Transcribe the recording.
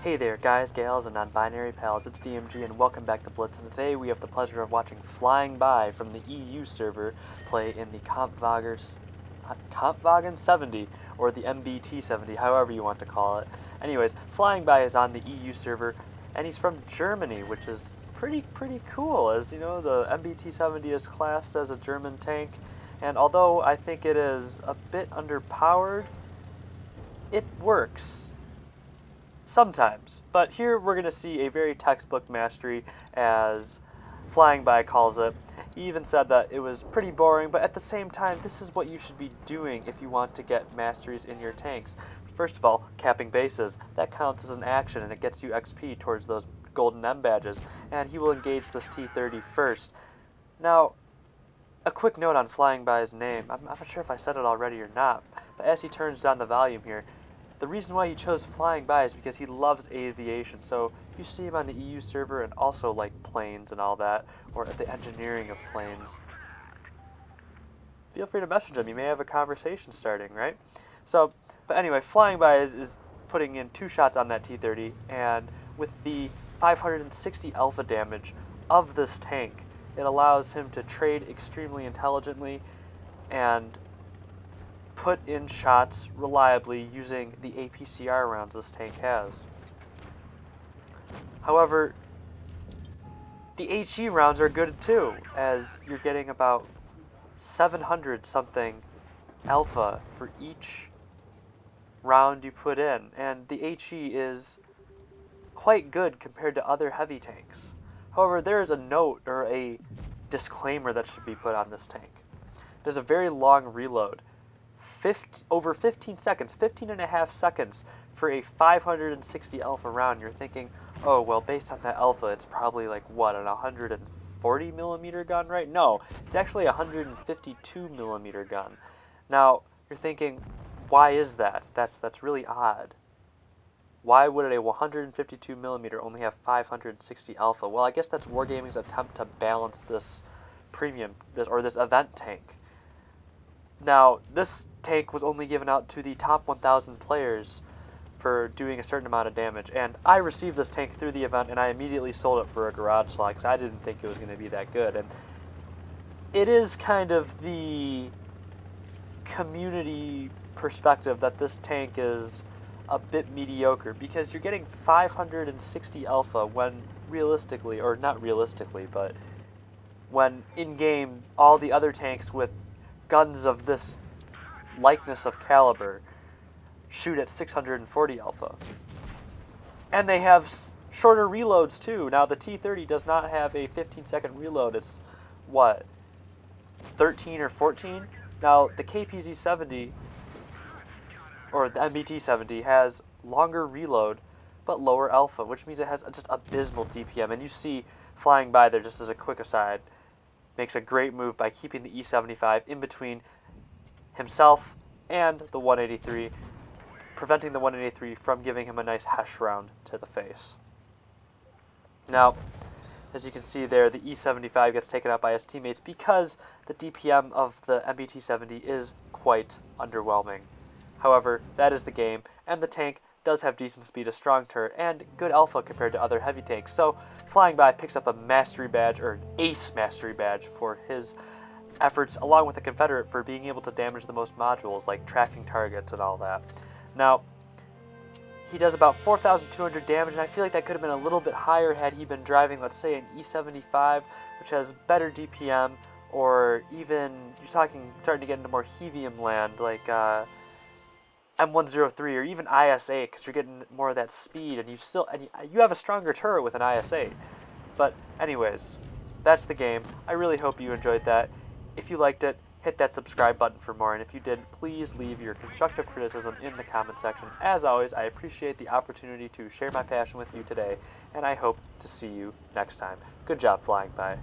Hey there guys, gals, and non-binary pals, it's DMG and welcome back to Blitz, and today we have the pleasure of watching FlyingBy from the EU server play in the Kampfwagen 70, or the MBT 70, however you want to call it. Anyways, FlyingBy is on the EU server, and he's from Germany, which is pretty cool, as you know, the MBT 70 is classed as a German tank, and although I think it is a bit underpowered, it works. Sometimes, but here we're going to see a very textbook mastery, as FlyingBy calls it. He even said that it was pretty boring, but at the same time, this is what you should be doing if you want to get masteries in your tanks. First of all, capping bases. That counts as an action, and it gets you XP towards those golden M badges, and he will engage this T-30 first. Now, a quick note on FlyingBy's name. I'm not sure if I said it already or not, but as he turns down the volume here, the reason why he chose FlyingBy is because he loves aviation. So if you see him on the EU server and also like planes and all that, or the engineering of planes, feel free to message him. You may have a conversation starting, right? So, but anyway, FlyingBy is putting in 2 shots on that T-30, and with the 560 alpha damage of this tank, it allows him to trade extremely intelligently and put in shots reliably using the APCR rounds this tank has. However, the HE rounds are good too, as you're getting about 700 something alpha for each round you put in, and the HE is quite good compared to other heavy tanks. However, there is a note or a disclaimer that should be put on this tank. There's a very long reload. Over 15 seconds, 15 and a half seconds for a 560 alpha round. You're thinking, oh, well, based on that alpha, it's probably like, what, an 140 millimeter gun, right? No, it's actually a 152 millimeter gun. Now, you're thinking, why is that? That's really odd. Why would a 152 millimeter only have 560 alpha? Well, I guess that's Wargaming's attempt to balance this premium, this event tank. Now, this tank was only given out to the top 1,000 players for doing a certain amount of damage, and I received this tank through the event, and I immediately sold it for a garage slot because I didn't think it was going to be that good. And it is kind of the community perspective that this tank is a bit mediocre, because you're getting 560 alpha when realistically, or not realistically, but when in-game all the other tanks with guns of this likeness of caliber shoot at 640 alpha. And they have shorter reloads too. Now the T-30 does not have a 15-second reload. It's, what, 13 or 14? Now the KPZ-70, or the MBT-70, has longer reload but lower alpha, which means it has just abysmal DPM. And you see FlyingBy there, just as a quick aside, makes a great move by keeping the E-75 in between himself and the 183, preventing the 183 from giving him a nice hesh round to the face. Now, as you can see there, the E-75 gets taken out by his teammates because the DPM of the MBT-70 is quite underwhelming. However, that is the game, and the tank does have decent speed, a strong turret, and good alpha compared to other heavy tanks. So FlyingBy picks up a mastery badge, or an ace mastery badge, for his efforts, along with a Confederate for being able to damage the most modules, like tracking targets and all that. Now, he does about 4,200 damage, and I feel like that could have been a little bit higher had he been driving, let's say, an E-75, which has better DPM, or even, you're talking, starting to get into more Heavium land, like M103 or even IS-8, because you're getting more of that speed, and you have a stronger turret with an IS-8. But anyways, that's the game. I really hope you enjoyed that. If you liked it, hit that subscribe button for more, and if you did, please leave your constructive criticism in the comment section. As always, I appreciate the opportunity to share my passion with you today, and I hope to see you next time. Good job, FlyingBy.